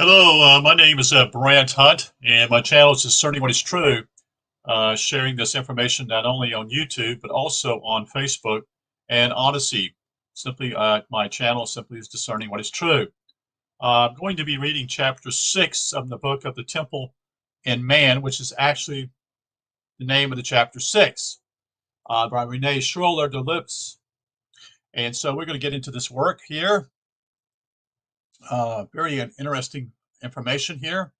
Hello, my name is Brant Hunt, and my channel is Discerning What Is True, sharing this information not only on YouTube, but also on Facebook and Odyssey. Simply, my channel simply is Discerning What Is True. I'm going to be reading chapter 6 of the book of the Temple in Man, which is actually the name of the chapter 6, by Rene Schwaller de Lips. And so we're going to get into this work here. Very interesting information here.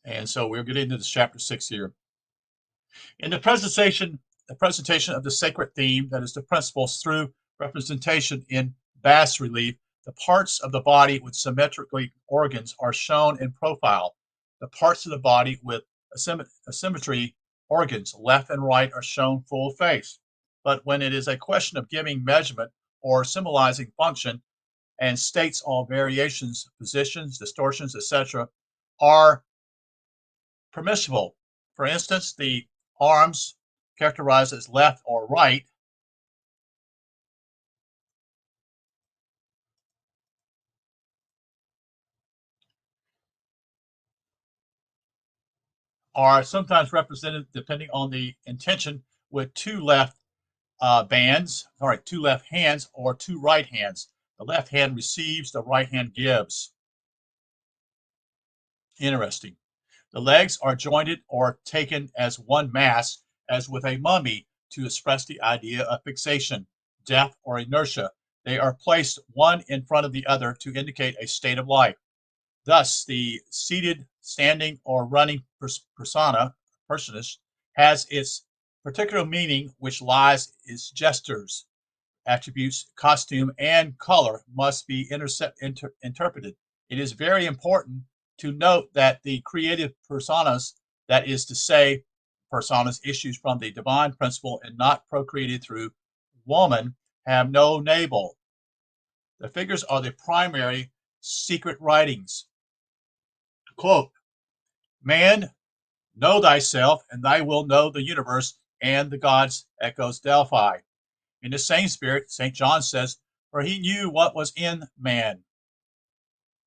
And so we're getting into this chapter 6 here. In the presentation of the sacred theme, that is the principles through representation in bas relief, the parts of the body with symmetrically organs are shown in profile. The parts of the body with asymmetry organs, left and right, are shown full face. But when it is a question of giving measurement or symbolizing function, and states all variations, positions, distortions, etc., are permissible. For instance, the arms characterized as left or right are sometimes represented, depending on the intention, with two left two left hands or two right hands. The left hand receives, the right hand gives. Interesting. The legs are jointed or taken as one mass, as with a mummy, to express the idea of fixation, death, or inertia. They are placed one in front of the other to indicate a state of life. Thus, the seated, standing, or running personage has its particular meaning, which lies its gestures, attributes, costume, and color must be interpreted. It is very important to note that the creative personas, that is to say, personas issues from the divine principle and not procreated through woman, have no navel. The figures are the primary secret writings. Quote, man, know thyself, and thy will know the universe and the gods, echoes Delphi. In the same spirit, St. John says, for he knew what was in man.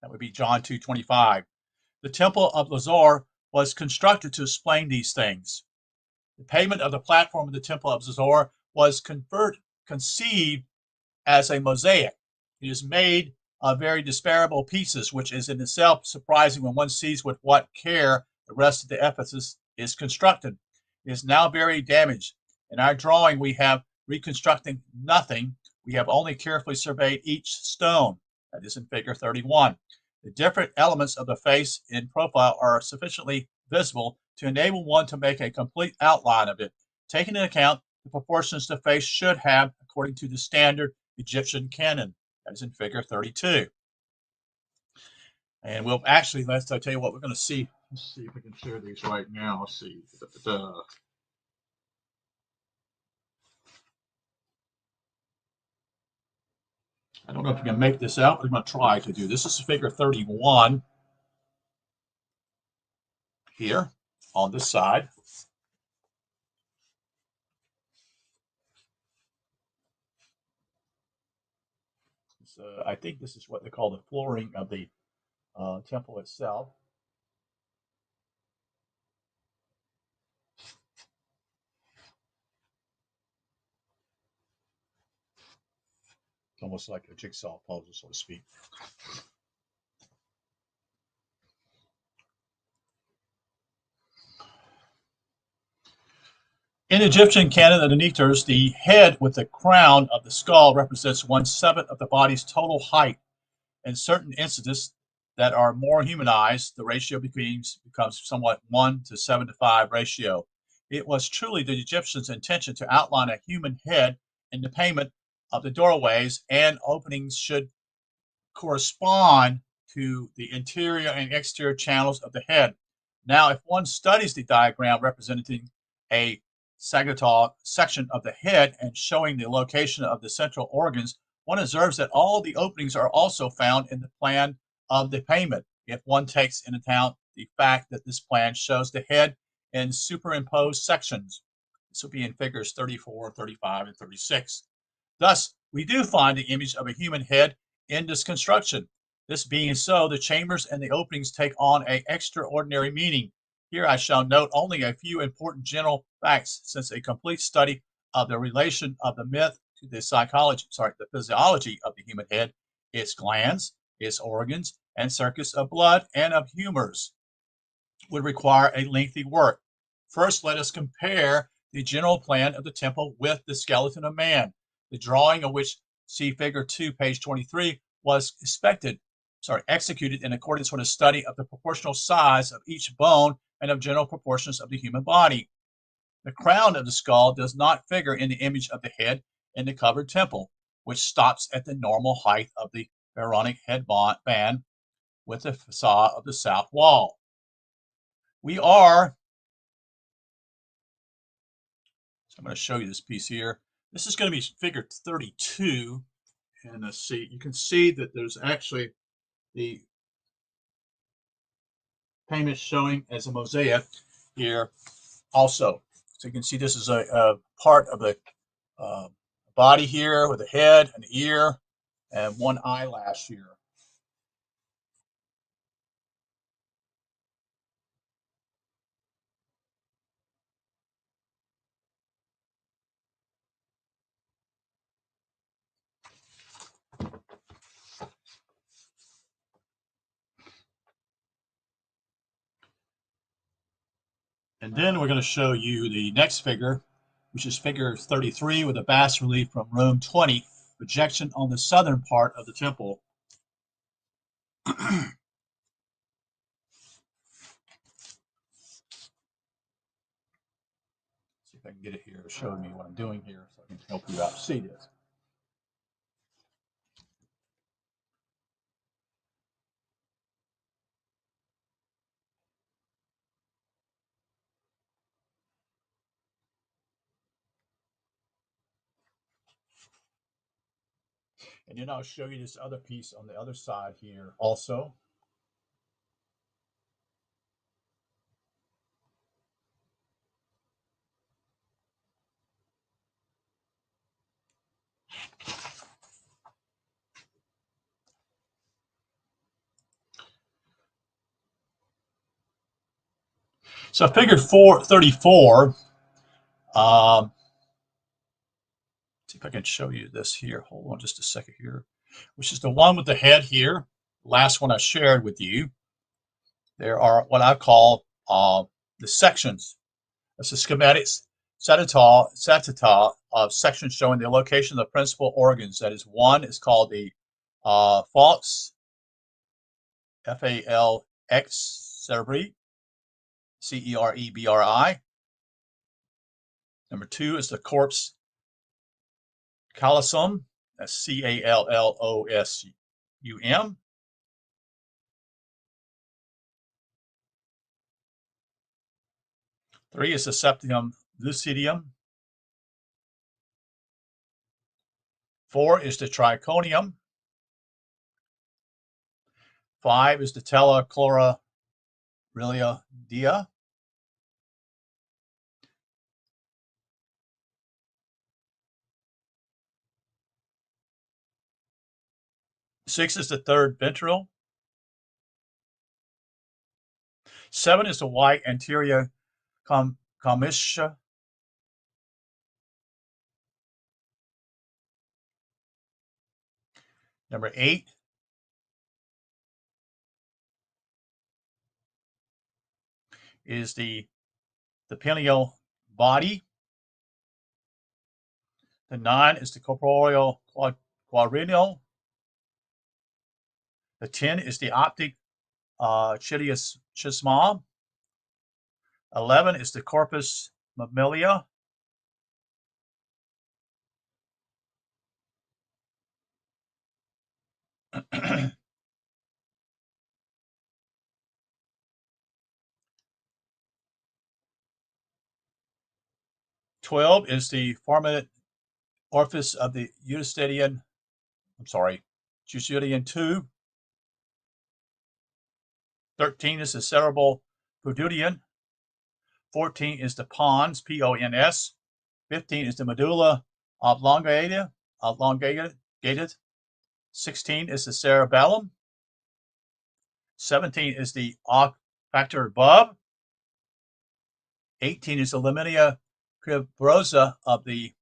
That would be John 2:25. The temple of Lazar was constructed to explain these things. The pavement of the platform of the temple of Lazar was conceived as a mosaic. It is made of very disparable pieces, which is in itself surprising when one sees with what care the rest of the edifice is constructed. It is now very damaged. In our drawing, we have reconstructing nothing. We have only carefully surveyed each stone. That is in figure 31. The different elements of the face in profile are sufficiently visible to enable one to make a complete outline of it, taking into account the proportions the face should have according to the standard Egyptian canon. That is in figure 32. And we'll actually, let's tell you what we're going to see. Let's see if we can share these right now. Let's see. I don't know if you can make this out, but I'm going to try to do this. This is figure 31 here on this side. So I think this is what they call the flooring of the temple itself. It's almost like a jigsaw puzzle, so to speak. In Egyptian canon of the Nektars, the head with the crown of the skull represents 1/7 of the body's total height. In certain instances that are more humanized, the ratio becomes somewhat 1:7:5 ratio. It was truly the Egyptians' intention to outline a human head, and the payment of the doorways and openings should correspond to the interior and exterior channels of the head. Now, if one studies the diagram representing a sagittal section of the head and showing the location of the central organs, one observes that all the openings are also found in the plan of the payment, if one takes into account the fact that this plan shows the head in superimposed sections. This will be in figures 34, 35, and 36. Thus, we do find the image of a human head in this construction. This being so, the chambers and the openings take on an extraordinary meaning. Here I shall note only a few important general facts, since a complete study of the relation of the myth to the the physiology of the human head, its glands, its organs, and circuits of blood and of humors would require a lengthy work. First, let us compare the general plan of the temple with the skeleton of man. The drawing of which, see figure 2, page 23, was executed in accordance with a study of the proportional size of each bone and of general proportions of the human body. The crown of the skull does not figure in the image of the head in the covered temple, which stops at the normal height of the Pharaonic headband with the facade of the south wall. We are, so I'm going to show you this piece here. This is going to be figure 32. And let's see, you can see that there's actually the payment showing as a mosaic here also. So you can see this is a part of the uh, body here with a head, an ear, and one eyelash here. And then we're going to show you the next figure, which is figure 33 with a bas relief from room 20, projection on the southern part of the temple. See if I can get it here showing me what I'm doing here so I can help you out see this. And then I'll show you this other piece on the other side here also. So figure 34, see if I can show you this here. Hold on just a second here, which is the one with the head here. Last one I shared with you. There are what I call the sections. It's a schematics satita of sections showing the location of the principal organs. That is, one is called the falx, F-A-L-X, cerebri, C-E-R-E-B-R-I. Number two is the corpus callosum, that's C-A-L-L-O-S-U-M. Three is the septum lucidum. Four is the triconium. Five is the tela chlora dia. Six is the third ventral. Seven is the white anterior commissure. Number eight is the pineal body. The nine is the corporeal quadrennial. The 10 is the optic chiasma. 11 is the corpus mammalia. 12 is the formative orifice of the Eustachian tube. 13 is the cerebral pudendum. 14 is the pons, P-O-N-S. 15 is the medulla oblongata. 16 is the cerebellum. 17 is the factor bulb. 18 is the lamina cribrosa of the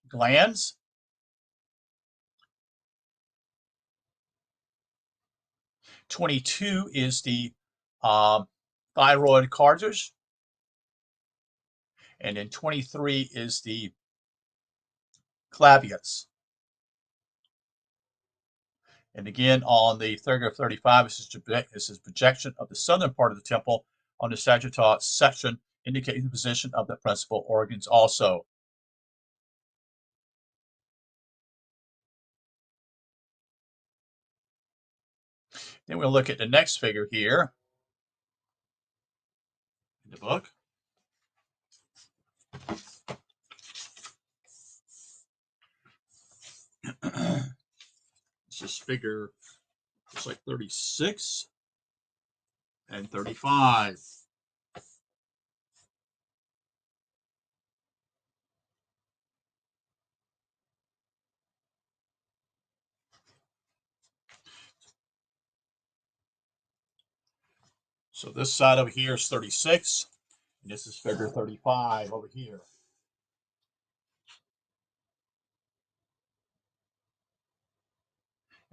glands. 22 is the thyroid cartilage. And then 23 is the clavius. And again, on the figure of 35, this is projection of the southern part of the temple on the sagittal section, indicating the position of the principal organs also. Then we'll look at the next figure here in the book. This is figure, it's like 36 and 35. So this side over here is 36, and this is figure 35 over here.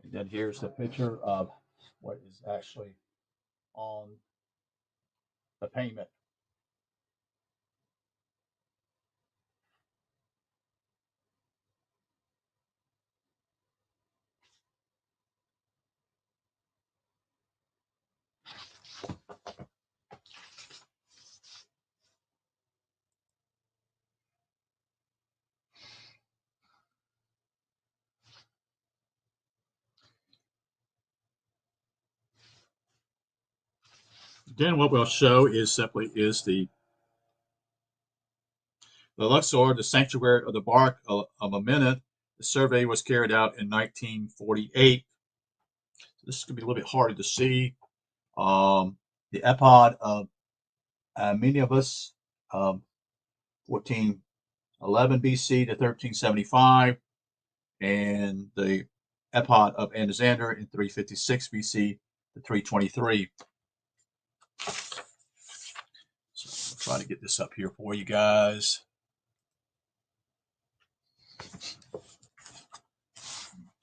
And then here's the picture of what is actually on the payment. Then what we'll show is simply the Luxor, the sanctuary of the bark of a minute. The survey was carried out in 1948. This is going to be a little bit harder to see. The epod of Miniabus, 1411 BC to 1375, and the epod of Alexander in 356 BC to 323. So I'll try to get this up here for you guys.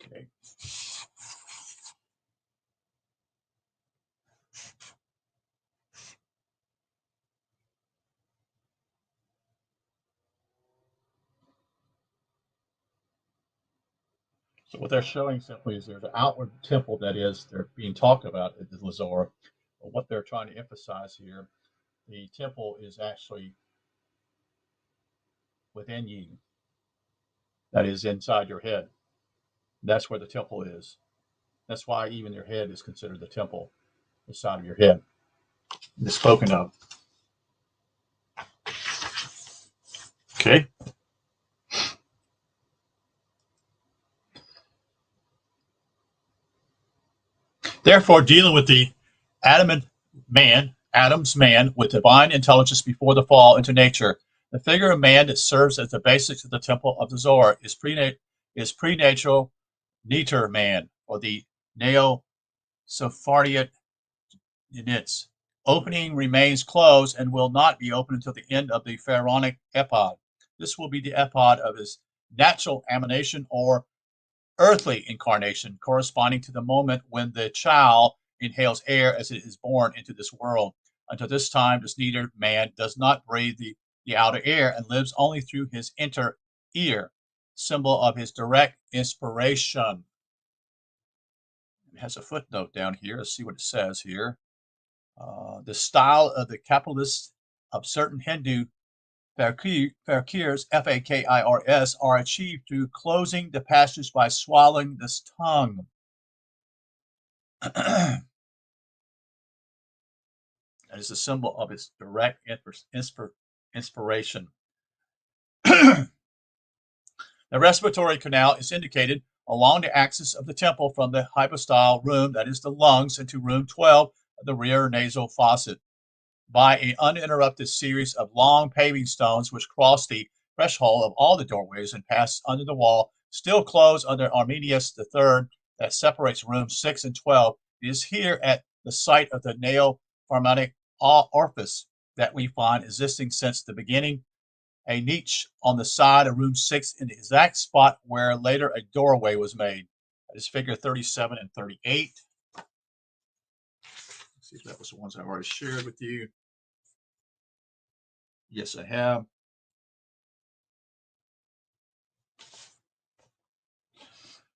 Okay. So what they're showing simply is there's an outward temple that is they're being talked about at the Luxor. But what they're trying to emphasize here, the temple is actually within you. That is inside your head. That's where the temple is. That's why even your head is considered the temple, the side of your head. It's spoken of. Okay. Therefore, dealing with the Adam's man with divine intelligence before the fall into nature, the figure of man that serves as the basics of the temple of the Zohar is prenatal neter man, or the Neo-Sephardic units. Opening remains closed and will not be open until the end of the pharaonic epod. This will be the epod of his natural emanation or earthly incarnation, corresponding to the moment when the child inhales air as it is born into this world. Until this time, this neither man does not breathe the outer air and lives only through his inner ear, symbol of his direct inspiration. It has a footnote down here. Let's see what it says here. The style of the capitalists of certain Hindu fakirs, Fakirs, are achieved through closing the passage by swallowing this tongue. That is a symbol of its direct inspiration. The respiratory canal is indicated along the axis of the temple from the hypostyle room, that is the lungs, into room 12 of the rear nasal faucet, by an uninterrupted series of long paving stones which cross the threshold of all the doorways and pass under the wall, still closed under Arminius III, that separates rooms 6 and 12. It is here at the site of the naopharmatic orifice that we find existing since the beginning, a niche on the side of room 6 in the exact spot where later a doorway was made. That is figure 37 and 38. Let's see if that was the ones I've already shared with you. Yes, I have.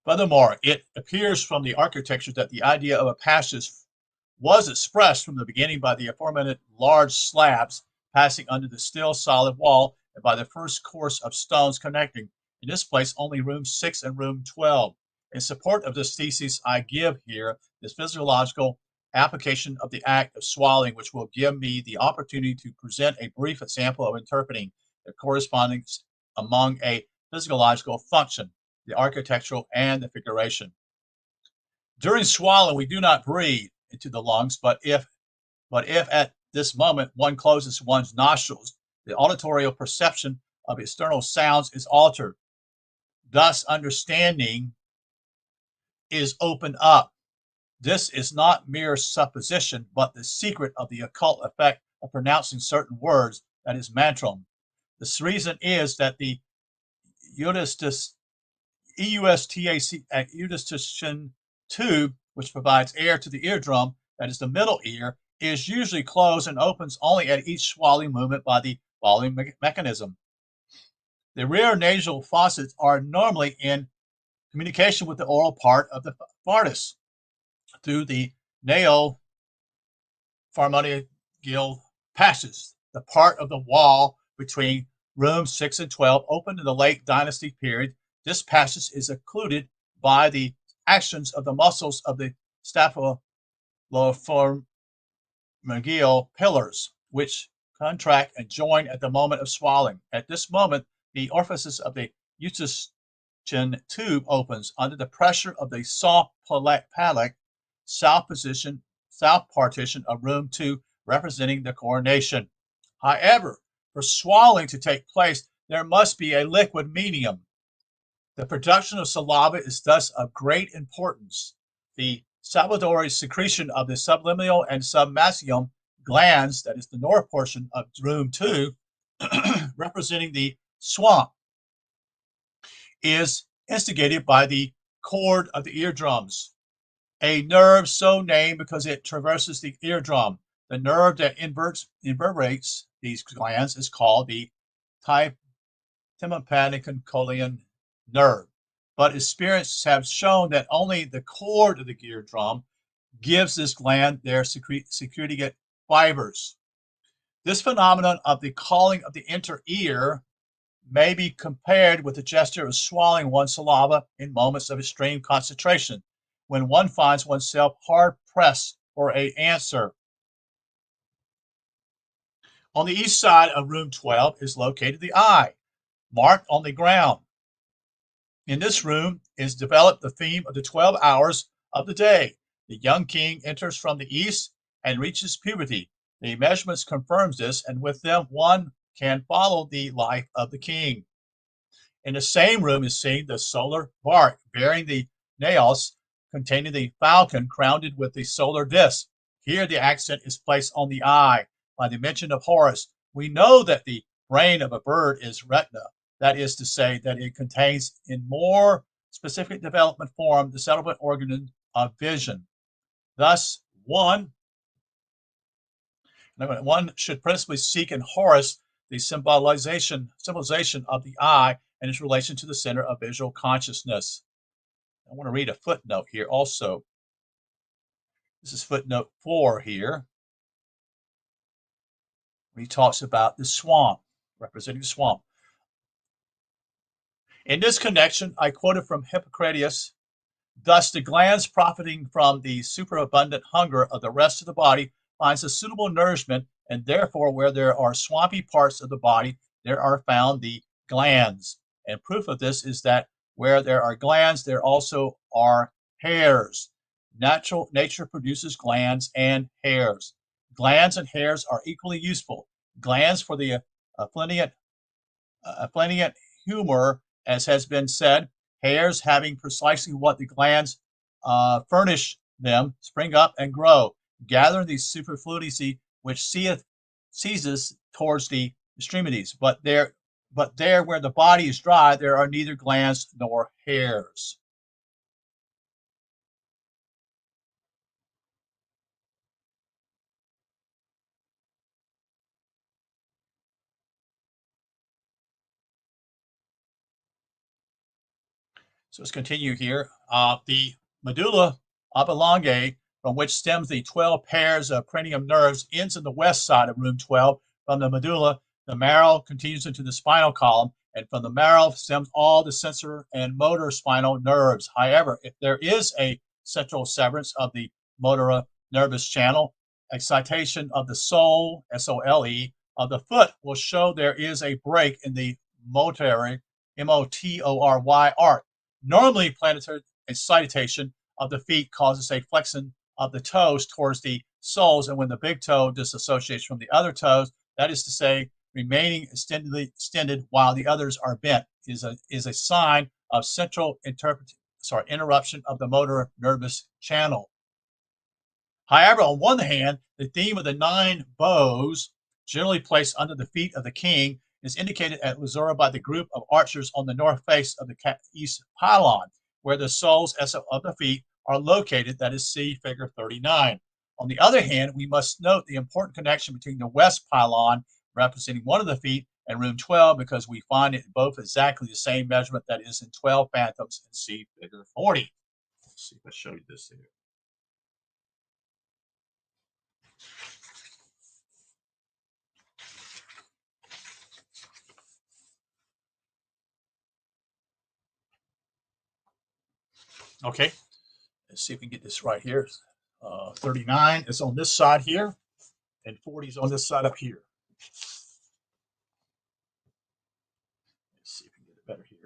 Furthermore, it appears from the architecture that the idea of a passage was expressed from the beginning by the aforementioned large slabs passing under the still solid wall and by the first course of stones connecting, in this place, only room 6 and room 12. In support of this thesis, I give here this physiological application of the act of swallowing, which will give me the opportunity to present a brief example of interpreting the correspondence among a physiological function, the architectural, and the figuration. During swallowing, we do not breathe into the lungs, but if at this moment one closes one's nostrils, the auditory perception of external sounds is altered. Thus, understanding is opened up. This is not mere supposition, but the secret of the occult effect of pronouncing certain words, that is mantram. This reason is that the eustachian tube, which provides air to the eardrum, that is the middle ear, is usually closed and opens only at each swallowing movement by the following mechanism. The rear nasal faucets are normally in communication with the oral part of the pharynx through the naopharyngeal passages, the part of the wall between rooms 6 and 12 opened in the late dynasty period. This passage is occluded by the actions of the muscles of the staphylophrynggeal pillars, which contract and join at the moment of swallowing. At this moment, the orifices of the eustachian tube opens under the pressure of the soft palate, south partition of room 2, representing the coronation. However, for swallowing to take place, there must be a liquid medium. The production of saliva is thus of great importance. The salivary secretion of the subliminal and submaxium glands, that is the north portion of room 2, representing the swamp, is instigated by the cord of the eardrums, a nerve so named because it traverses the eardrum. The nerve that innervates these glands is called the tympanocondylian nerve, but experiences have shown that only the cord of the eardrum gives this gland their secreted fibers. This phenomenon of the calling of the inner ear may be compared with the gesture of swallowing one's saliva in moments of extreme concentration, when one finds oneself hard pressed for an answer. On the east side of room 12 is located the eye, marked on the ground. In this room is developed the theme of the 12 hours of the day. The young king enters from the east and reaches puberty. The measurements confirms this, and with them one can follow the life of the king. In the same room is seen the solar bark bearing the naos containing the falcon crowned with the solar disc. Here the accent is placed on the eye. By the mention of Horus, we know that the brain of a bird is retina. That is to say that it contains in more specific development form the settlement organ of vision. Thus, one should principally seek in Horus the symbolization of the eye and its relation to the center of visual consciousness. I want to read a footnote here also. This is footnote 4 here. He talks about the swamp, representing the swamp. In this connection, I quoted from Hippocrates, thus the glands profiting from the superabundant hunger of the rest of the body finds a suitable nourishment, and therefore where there are swampy parts of the body, there are found the glands. And proof of this is that where there are glands, there also are hairs. Nature produces glands and hairs. Glands and hairs are equally useful. Glands for the affluent humor, as has been said, hairs having precisely what the glands furnish them, spring up and grow. gathering the superfluity which seizes towards the extremities. But there where the body is dry, there are neither glands nor hairs. So let's continue here. The medulla oblongae, from which stems the 12 pairs of cranium nerves, ends in the west side of room 12. From the medulla, the marrow continues into the spinal column, and from the marrow stems all the sensor and motor spinal nerves. However, if there is a central severance of the motor nervous channel, excitation of the sole, S-O-L-E, of the foot will show there is a break in the motory, M-O-T-O-R-Y, arc. Normally, plantar excitation of the feet causes a flexion of the toes towards the soles, and when the big toe disassociates from the other toes, that is to say, remaining extended while the others are bent, is a sign of central interruption of the motor nervous channel. However, on one hand, the theme of the 9 bows, generally placed under the feet of the king, is indicated at Lazura by the group of archers on the north face of the east pylon, where the soles of the feet are located, that is, see figure 39. On the other hand, we must note the important connection between the west pylon, representing one of the feet, and room 12, because we find it both exactly the same measurement, that is, in 12 fathoms, and see figure 40. Let's see if I show you this here. Okay, let's see if we can get this right here. 39 is on this side here, and 40 is on this side up here. Let's see if we can get it better here.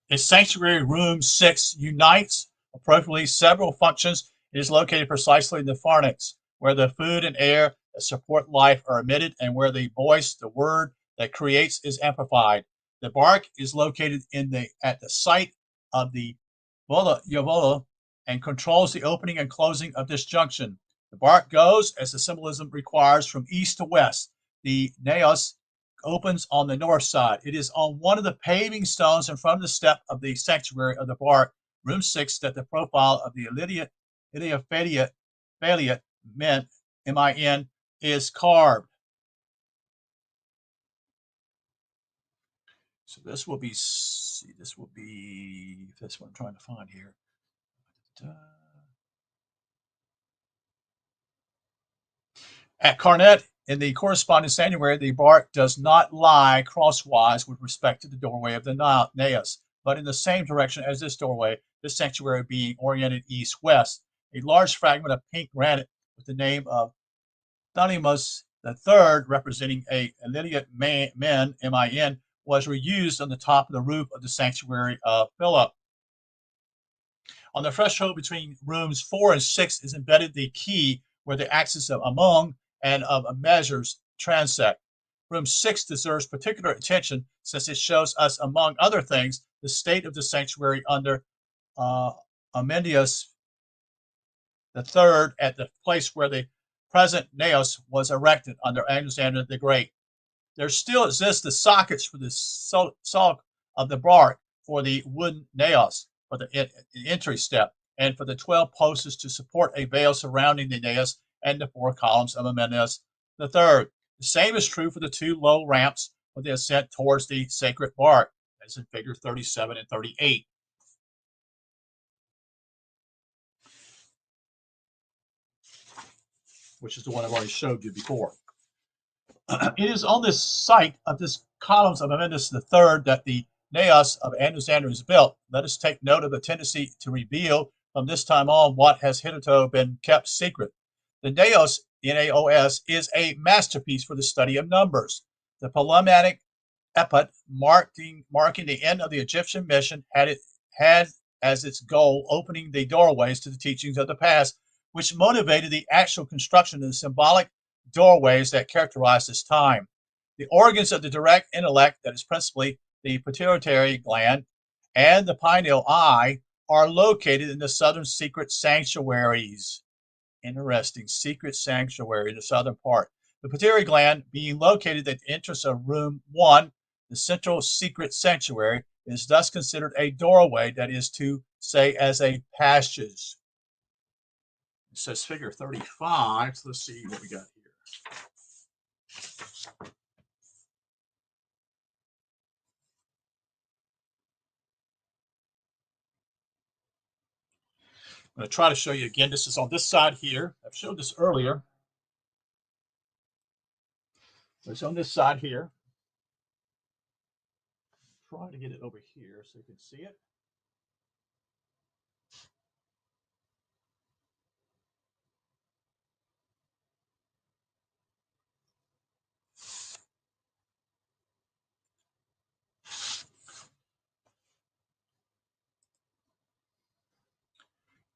In sanctuary room 6 unites appropriately several functions. It is located precisely in the pharynx, where the food and air that support life are emitted, and where the voice, the word that creates, is amplified. The bark is located at the site of the uvula and controls the opening and closing of this junction. The bark goes, as the symbolism requires, from east to west. The naos opens on the north side. It is on one of the paving stones in front of the step of the sanctuary of the bark, room 6, that the profile of the Ilia Min, M-I-N, is carved. So this will be, that's what I'm trying to find here. At Carnet, in the corresponding sanctuary, the bark does not lie crosswise with respect to the doorway of the naos, but in the same direction as this doorway, this sanctuary being oriented east-west. A large fragment of pink granite with the name of Thanimus III, representing a Lydiate man, M-I-N, was reused on the top of the roof of the sanctuary of Philip. On the threshold between rooms 4 and 6 is embedded the key where the axis of among and of measures transect. Room 6 deserves particular attention since it shows us, among other things, the state of the sanctuary under Amendius III at the place where the present naos was erected under Alexander the Great. There still exist the sockets for the sulk of the bark for the wooden naos for the entry step, and for the 12 posts to support a veil surrounding the naos and the 4 columns of Amendius III. The same is true for the 2 low ramps for the ascent towards the sacred bark, as in figure 37 and 38. Which is the one I've already showed you before. It is on this site of this columns of Amendius III that the naos of Alexander is built. Let us take note of the tendency to reveal from this time on what has hitherto been kept secret. The naos, N-A-O-S, is a masterpiece for the study of numbers. The polymatic epoch, marking the end of the Egyptian mission, had as its goal opening the doorways to the teachings of the past, which motivated the actual construction of the symbolic doorways that characterized this time. The organs of the direct intellect, that is principally the pituitary gland and the pineal eye, are located in the southern secret sanctuaries. Interesting, secret sanctuary, the southern part. The pituitary gland being located at the entrance of room 1, the central secret sanctuary, is thus considered a doorway, that is to say, as a passage. It says figure 35. So let's see what we got here. I'm going to try to show you again. This is on this side here. I've showed this earlier. It's on this side here. Try to get it over here so you can see it.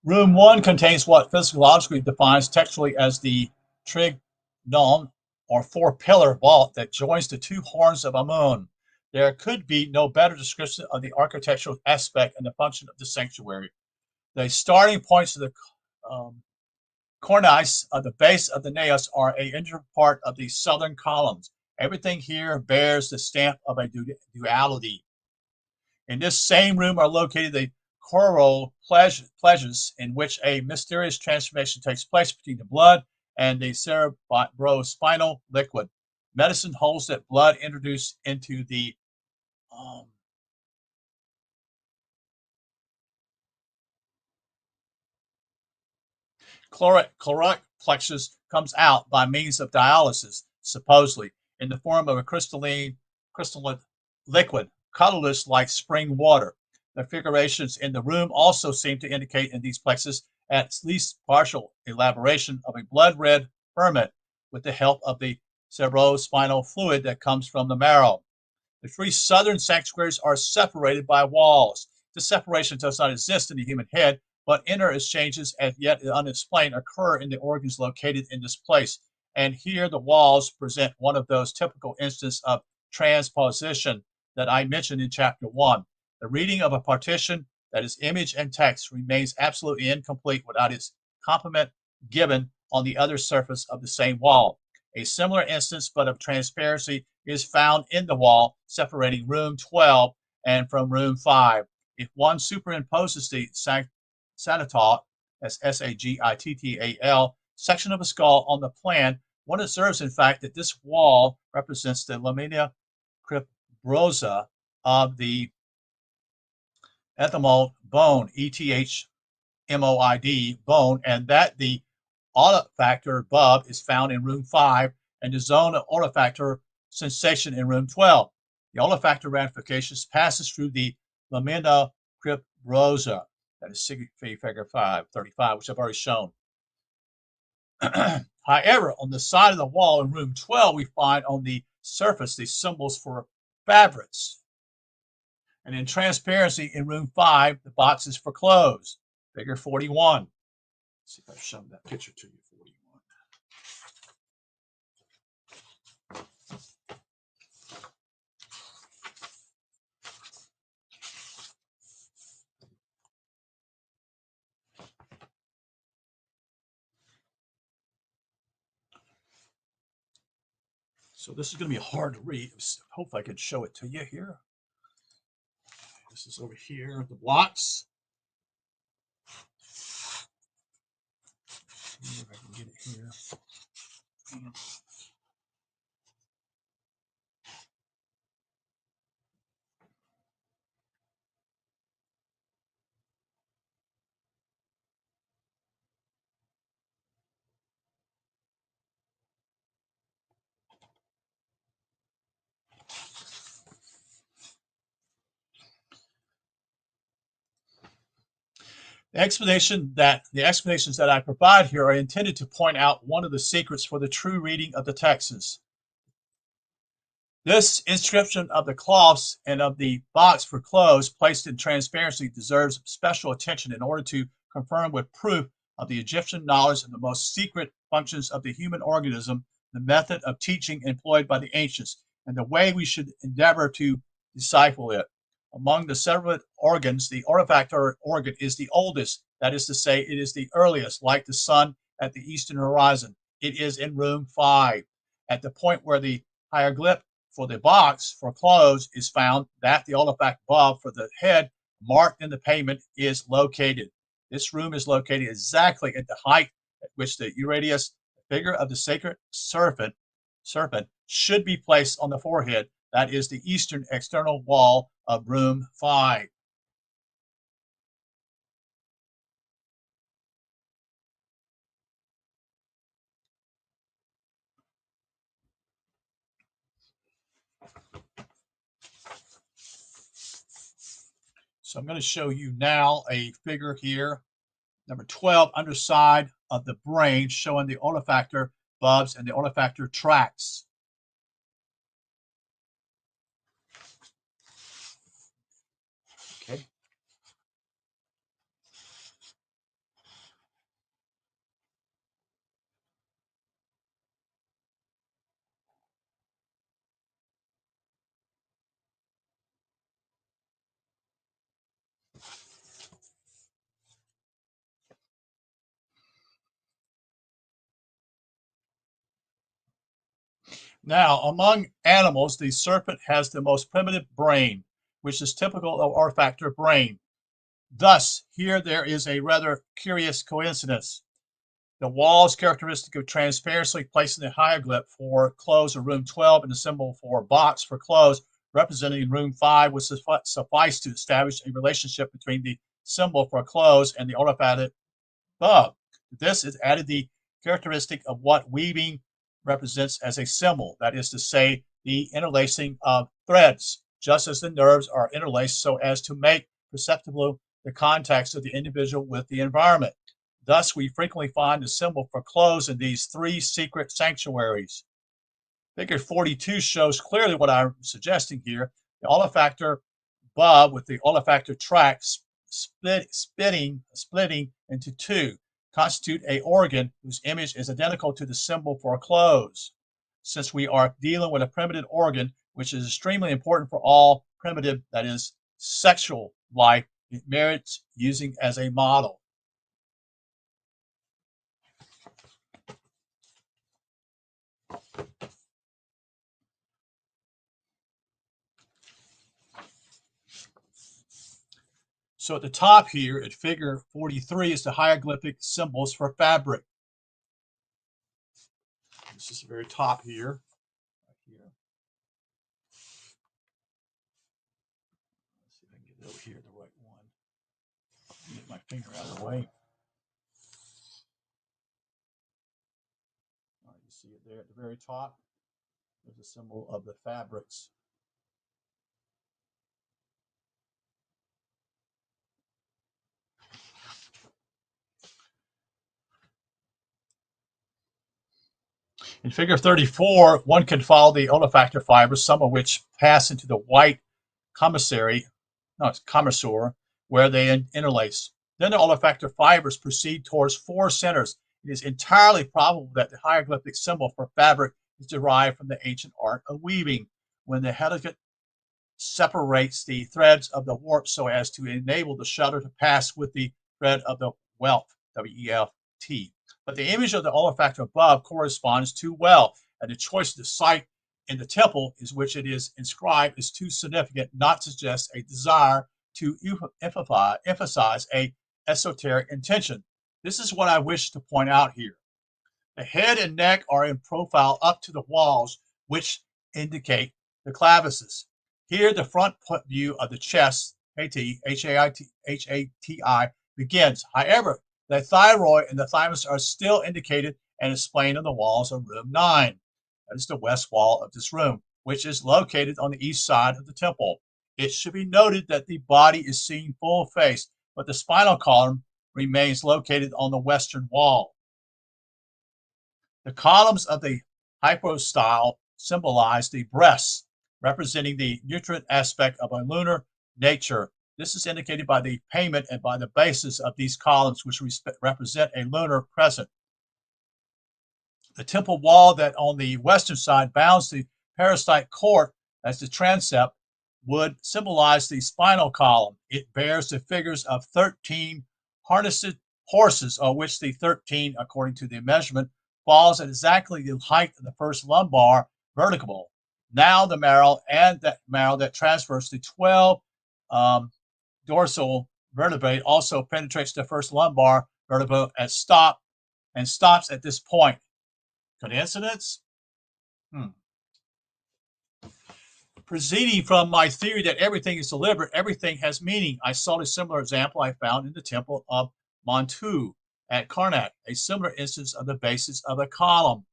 Room 1 contains what physiologically defines textually as the trignon, or four-pillar vault that joins the two horns of Amun. There could be no better description of the architectural aspect and the function of the sanctuary. The starting points of the cornice of the base of the naos are an integral part of the southern columns. Everything here bears the stamp of a duality. In this same room are located the choral pleasures, in which a mysterious transformation takes place between the blood and the cerebrospinal liquid. Medicine holds that blood introduced into the chloric plexus comes out by means of dialysis, supposedly, in the form of a crystalline liquid, colorless like spring water. The figurations in the room also seem to indicate in these plexus at least partial elaboration of a blood-red ferment with the help of the cerebrospinal fluid that comes from the marrow. The three southern sanctuaries are separated by walls. This separation does not exist in the human head, but inner exchanges, as yet unexplained, occur in the organs located in this place. And here the walls present one of those typical instances of transposition that I mentioned in chapter 1. The reading of a partition that is image and text remains absolutely incomplete without its complement given on the other surface of the same wall. A similar instance, but of transparency, is found in the wall separating room 12 and from room 5. If one superimposes the sagittal, that's Sagittal, section of a skull on the plan, one observes, in fact, that this wall represents the lamina cribrosa of the ethmoid bone, ethmoid bone, and that the olfactor bulb is found in room 5 and the zone of olfactor sensation in room 12. The olfactor ramifications passes through the lamina cribrosa, that is figure 35, which I've already shown. However, on the side of the wall in room 12, we find on the surface the symbols for fabrics. And in transparency in room 5, the box is for clothes, figure 41. Let's see if I've shown that picture to you, 41. So this is going to be hard to read. Hopefully I can show it to you here. This is over here, the blocks. See if I can get it here. The explanations that I provide here are intended to point out one of the secrets for the true reading of the texts. This inscription of the cloths and of the box for clothes placed in transparency deserves special attention in order to confirm with proof of the Egyptian knowledge of the most secret functions of the human organism, the method of teaching employed by the ancients, and the way we should endeavor to decipher it. Among the several organs, the olfactory organ is the oldest, that is to say, it is the earliest, like the sun at the eastern horizon. It is in room 5, at the point where the hieroglyph for the box for clothes is found, that the olfactory bulb for the head marked in the pavement is located. This room is located exactly at the height at which the uraeus, the figure of the sacred serpent should be placed on the forehead. That is the eastern external wall of room 5. So I'm going to show you now a figure here, number 12, underside of the brain, showing the olfactory bulbs and the olfactory tracts. Okay. Now, among animals, the serpent has the most primitive brain, which is typical of olfactory brain. Thus, here there is a rather curious coincidence. The wall is characteristic of transparency, placing the hieroglyph for clothes of room 12 and the symbol for box for clothes representing room 5 would suffice to establish a relationship between the symbol for clothes and the olfactory bulb. This is added the characteristic of what weaving represents as a symbol, that is to say, the interlacing of threads, just as the nerves are interlaced so as to make perceptible the contacts of the individual with the environment. Thus, we frequently find the symbol for clothes in these 3 secret sanctuaries. Figure 42 shows clearly what I'm suggesting here. The olfactory bulb with the olfactory tract splitting into 2 constitute a organ whose image is identical to the symbol for clothes. Since we are dealing with a primitive organ, which is extremely important for all primitive, that is, sexual life, it merits using as a model. So at the top here, at figure 43, is the hieroglyphic symbols for fabric. This is the very top here. Right here. Let's see if I can get it over here, the right one. Get my finger out of the way. All right, you see it there at the very top. There's a symbol of the fabrics. In figure 34, one can follow the olfactory fibers, some of which pass into the white commissure, where they interlace. Then the olfactory fibers proceed towards 4 centers. It is entirely probable that the hieroglyphic symbol for fabric is derived from the ancient art of weaving, when the helicate separates the threads of the warp so as to enable the shuttle to pass with the thread of the welt, W-E-L-T. But the image of the olfactory above corresponds too well, and the choice of the site in the temple is which it is inscribed is too significant not to suggest a desire to emphasize a esoteric intention. This is what I wish to point out here. The head and neck are in profile up to the walls, which indicate the clavices. Here, the front view of the chest, H-A-T-I, begins. However, the thyroid and the thymus are still indicated and explained on the walls of room 9. That is the west wall of this room, which is located on the east side of the temple. It should be noted that the body is seen full face, but the spinal column remains located on the western wall. The columns of the hypostyle symbolize the breasts, representing the nutrient aspect of a lunar nature. This is indicated by the payment and by the basis of these columns, which represent a lunar crescent. The temple wall that on the western side bounds the peristite court as the transept would symbolize the spinal column. It bears the figures of 13 harnessed horses, of which the 13, according to the measurement, falls at exactly the height of the first lumbar vertebral. Now the marrow and that marrow that transfers the 12 dorsal vertebrae also penetrates the first lumbar vertebra and stops at this point. Coincidence? Proceeding from my theory that everything is deliberate, everything has meaning, I saw a similar example I found in the temple of Montu at Karnak, a similar instance of the basis of a column.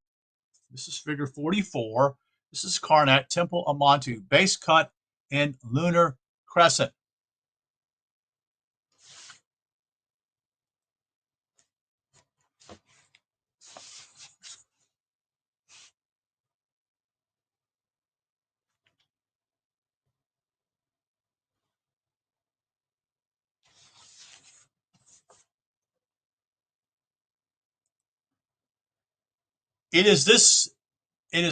This is figure 44. This is Karnak, Temple of Montu, base cut in lunar crescent. It is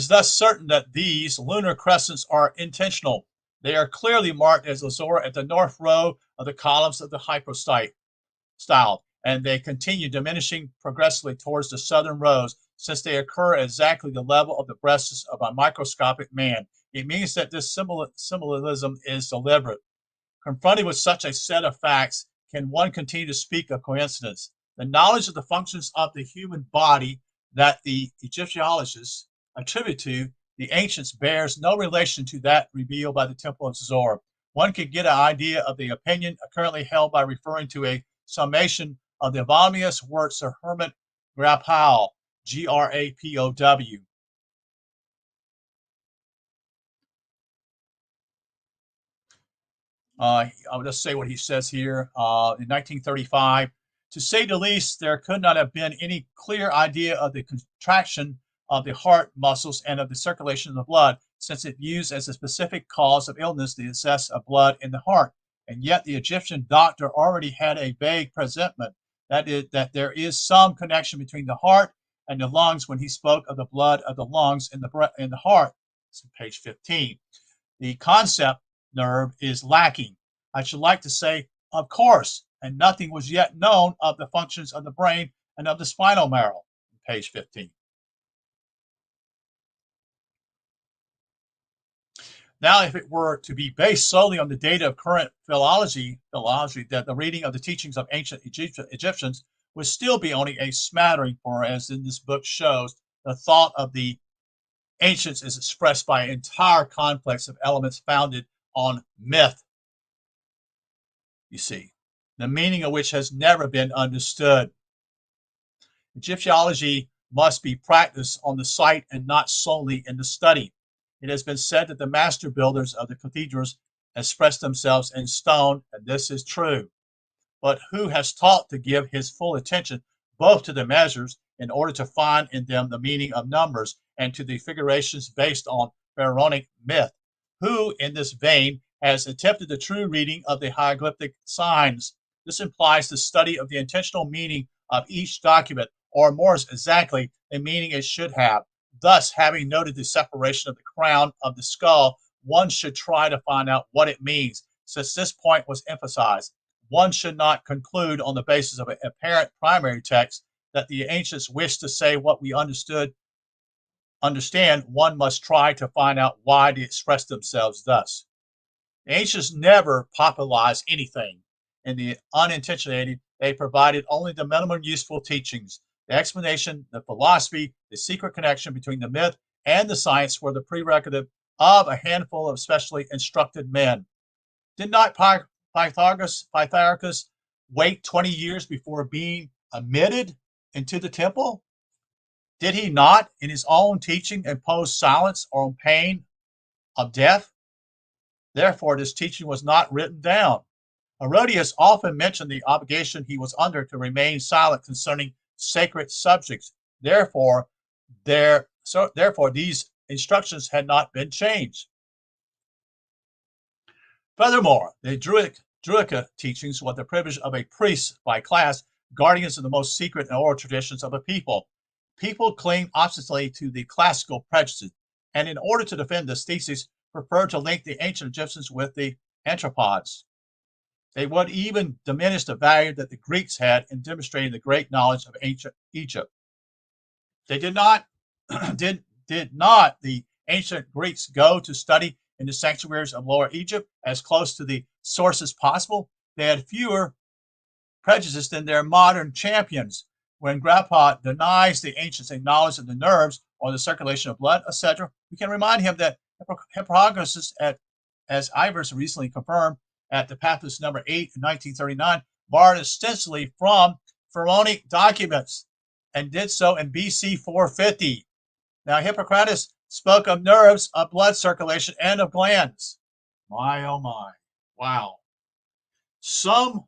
thus certain that these lunar crescents are intentional. They are clearly marked as Azor at the north row of the columns of the hypostyle style, and they continue diminishing progressively towards the southern rows since they occur at exactly the level of the breasts of a microscopic man. It means that this symbolism is deliberate. Confronted with such a set of facts, can one continue to speak of coincidence? The knowledge of the functions of the human body that the Egyptologists attribute to the ancients bears no relation to that revealed by the Temple of Zor. One could get an idea of the opinion currently held by referring to a summation of the voluminous works of Hermit Grapow, Grapow. I'll just say what he says here. In 1935, to say the least, there could not have been any clear idea of the contraction of the heart muscles and of the circulation of the blood, since it views as a specific cause of illness the excess of blood in the heart. And yet the Egyptian doctor already had a vague presentiment that there is some connection between the heart and the lungs when he spoke of the blood of the lungs in the heart. It's on page 15. The concept nerve is lacking. I should like to say, of course, and nothing was yet known of the functions of the brain and of the spinal marrow. Page 15. Now, if it were to be based solely on the data of current philology, that the reading of the teachings of ancient Egyptians would still be only a smattering, for as in this book shows, the thought of the ancients is expressed by an entire complex of elements founded on myth, you see, the meaning of which has never been understood. Egyptology must be practiced on the site and not solely in the study. It has been said that the master builders of the cathedrals express themselves in stone, and this is true. But who has taught to give his full attention both to the measures in order to find in them the meaning of numbers and to the figurations based on pharaonic myth? Who, in this vein, has attempted the true reading of the hieroglyphic signs? This implies the study of the intentional meaning of each document, or more exactly, the meaning it should have. Thus, having noted the separation of the crown of the skull, one should try to find out what it means. Since this point was emphasized, one should not conclude on the basis of an apparent primary text that the ancients wished to say what we understand. One must try to find out why they expressed themselves thus. The ancients never popularized anything. In the unintentionated, they provided only the minimum useful teachings. The explanation, the philosophy, the secret connection between the myth and the science were the prerequisite of a handful of specially instructed men. Did not Pythagoras wait 20 years before being admitted into the temple? Did he not, in his own teaching, impose silence on pain of death? Therefore, this teaching was not written down. Herodias often mentioned the obligation he was under to remain silent concerning sacred subjects. Therefore, these instructions had not been changed. Furthermore, the Druidic teachings were the privilege of a priest by class, guardians of the most secret and oral traditions of a people. People cling obstinately to the classical prejudices, and in order to defend this thesis, preferred to link the ancient Egyptians with the anthropods. They would even diminish the value that the Greeks had in demonstrating the great knowledge of ancient Egypt. They did not did not the ancient Greeks go to study in the sanctuaries of Lower Egypt as close to the source as possible? They had fewer prejudices than their modern champions. When Grandpa denies the ancients a knowledge of the nerves or the circulation of blood, etc., we can remind him that Hipparchus, as Ivers recently confirmed at the Pathos number 8 in 1939, borrowed extensively from pharaonic documents and did so in BC 450. Now, Hippocrates spoke of nerves, of blood circulation, and of glands. My, oh my. Wow. Some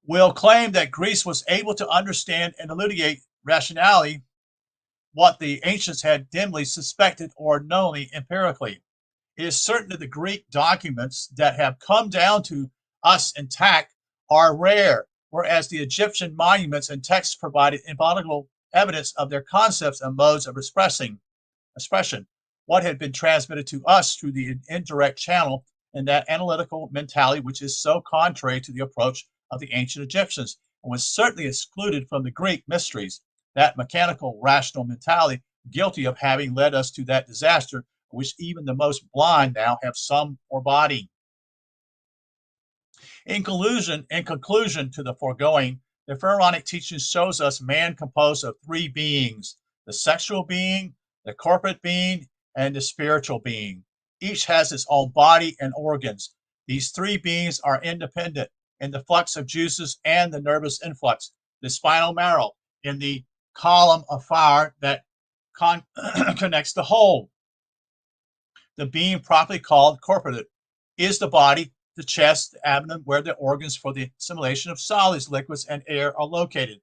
will claim that Greece was able to understand and elucidate rationality what the ancients had dimly suspected or known empirically. It is certain that the Greek documents that have come down to us intact are rare, whereas the Egyptian monuments and texts provided empirical evidence of their concepts and modes of expression. What had been transmitted to us through the indirect channel and that analytical mentality which is so contrary to the approach of the ancient Egyptians and was certainly excluded from the Greek mysteries, that mechanical, rational mentality guilty of having led us to that disaster which even the most blind now have some foreboding. In conclusion to the foregoing, the pharaonic teaching shows us man composed of three beings: the sexual being, the corporate being, and the spiritual being. Each has its own body and organs. These three beings are independent in the flux of juices and the nervous influx, the spinal marrow in the column of fire that connects the whole. The being properly called corporate is the body, the chest, the abdomen, where the organs for the assimilation of solids, liquids, and air are located.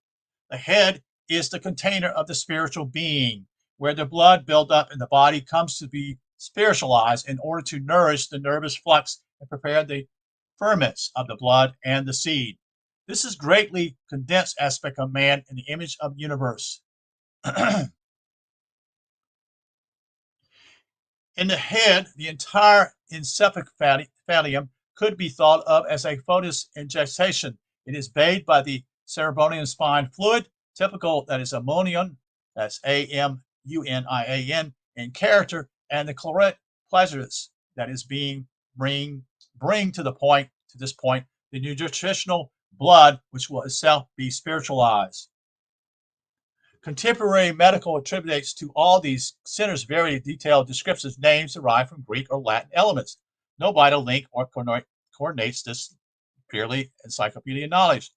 The head is the container of the spiritual being, where the blood buildup in the body comes to be spiritualized in order to nourish the nervous flux and prepare the ferments of the blood and the seed. This is greatly condensed aspect of man in the image of the universe. In the head, the entire encephalum could be thought of as a photous ingestation. It is bathed by the cerebronean spine fluid, typical, that is ammonium, that's AMUNIAN, in character, and the chlorate pleasures, that is bring to this point, the nutritional blood, which will itself be spiritualized. Contemporary medical attributes to all these centers very detailed descriptions, names derived from Greek or Latin elements. No vital link or coordinates this purely encyclopedic knowledge.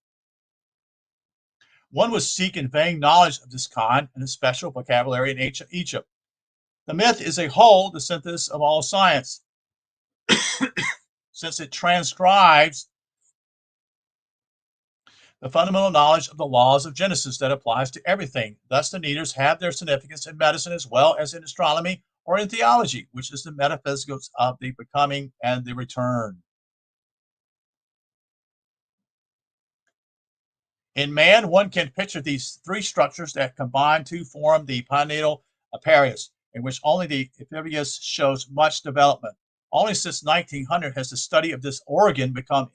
One would seek in vain knowledge of this kind and a special vocabulary in ancient Egypt. The myth is a whole, the synthesis of all science, since it transcribes the fundamental knowledge of the laws of Genesis that applies to everything. Thus, the Needers have their significance in medicine as well as in astronomy or in theology, which is the metaphysics of the becoming and the return. In man, one can picture these three structures that combine to form the pineal apparatus, in which only the epiphyseus shows much development. Only since 1900 has the study of this organ become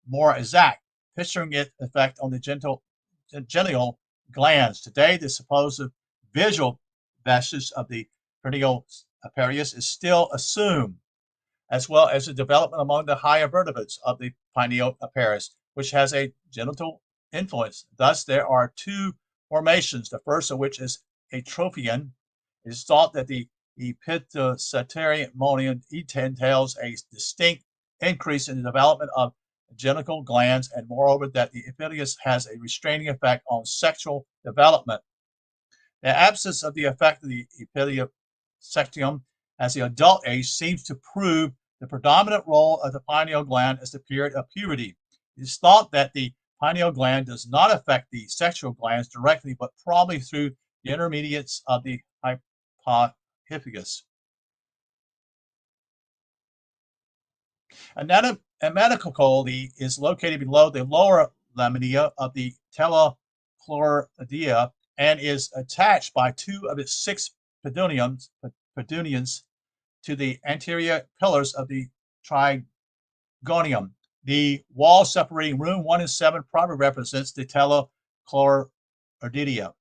more exact, picturing its effect on the genital glands. Today, the supposed visual vestige of the pineal apparatus is still assumed, as well as the development among the higher vertebrates of the pineal apparatus, which has a genital influence. Thus, there are two formations, the first of which is atrophian. It is thought that the epiphyseal entails a distinct increase in the development of genital glands, and moreover that the epiphyseus has a restraining effect on sexual development. The absence of the effect of the epiphyseum as the adult age seems to prove the predominant role of the pineal gland as the period of puberty. It is thought that the pineal gland does not affect the sexual glands directly, but probably through the intermediates of the hypophyseus. Anatomically is located below the lower lamina of the telechloroidea and is attached by two of its six pedunions to the anterior pillars of the trigonium. The wall separating room 1 and 7 probably represents the telechloroidea.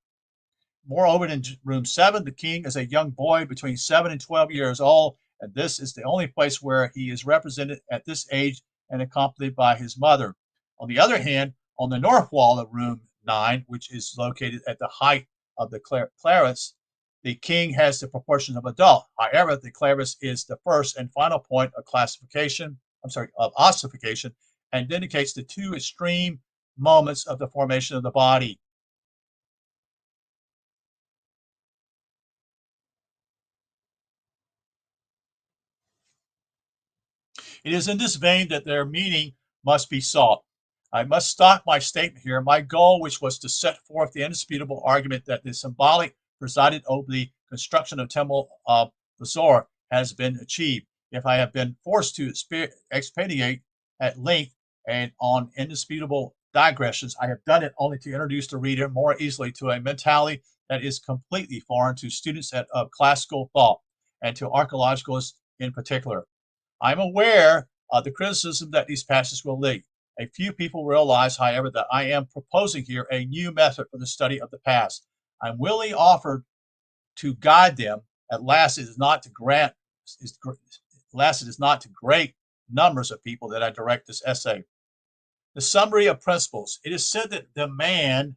Moreover, in room 7, the king is a young boy between 7 and 12 years old, and this is the only place where he is represented at this age and accompanied by his mother. On the other hand, on the north wall of room 9, which is located at the height of the claris, the king has the proportions of adult. However, the claris is the first and final point of ossification, and indicates the two extreme moments of the formation of the body. It is in this vein that their meaning must be sought. I must stop my statement here. My goal, which was to set forth the indisputable argument that the symbolic presided over the construction of Temple of Luxor, has been achieved. If I have been forced to expatiate at length and on indisputable digressions, I have done it only to introduce the reader more easily to a mentality that is completely foreign to students of classical thought and to archaeologists in particular. I'm aware of the criticism that these passages will lead. A few people realize, however, that I am proposing here a new method for the study of the past. I'm willing offered to guide them. At last, it is not to great numbers of people that I direct this essay. The summary of principles. It is said that that man,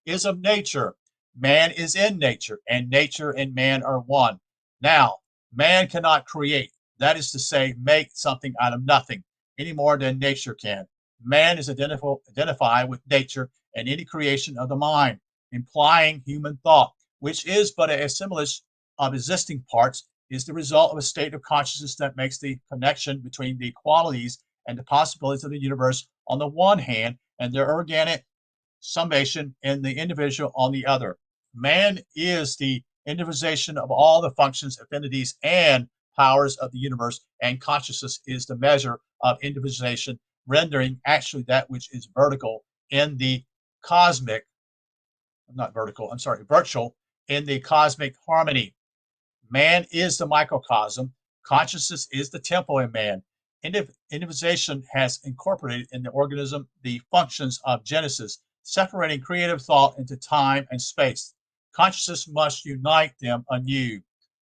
is of nature. Man is in nature, and nature and man are one. Now, man cannot create. That is to say, make something out of nothing, any more than nature can. Man is identified with nature and any creation of the mind, implying human thought, which is but a assemblage of existing parts, is the result of a state of consciousness that makes the connection between the qualities and the possibilities of the universe on the one hand, and their organic summation in the individual on the other. Man is the individualization of all the functions, affinities, and powers of the universe, and consciousness is the measure of individualization, rendering actually that which is vertical in the cosmic, not vertical, I'm sorry, virtual in the cosmic harmony. Man is the microcosm. Consciousness is the temple in man. Individualization has incorporated in the organism the functions of Genesis, separating creative thought into time and space. Consciousness must unite them anew.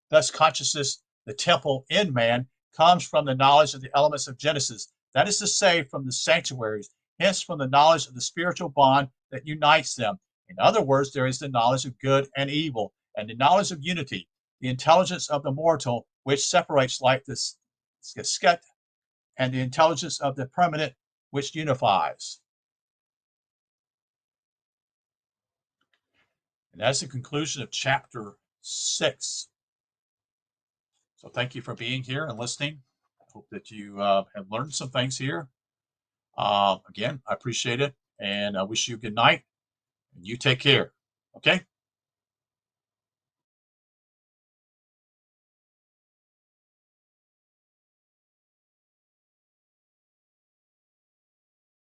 Thus, consciousness, the temple in man, comes from the knowledge of the elements of Genesis, that is to say, from the sanctuaries, hence from the knowledge of the spiritual bond that unites them. In other words, there is the knowledge of good and evil, and the knowledge of unity, the intelligence of the mortal, which separates like the sket, and the intelligence of the permanent, which unifies. And that's the conclusion of chapter 6. So thank you for being here and listening. I hope that you have learned some things here. Again, I appreciate it, and I wish you a good night, and you take care. Okay?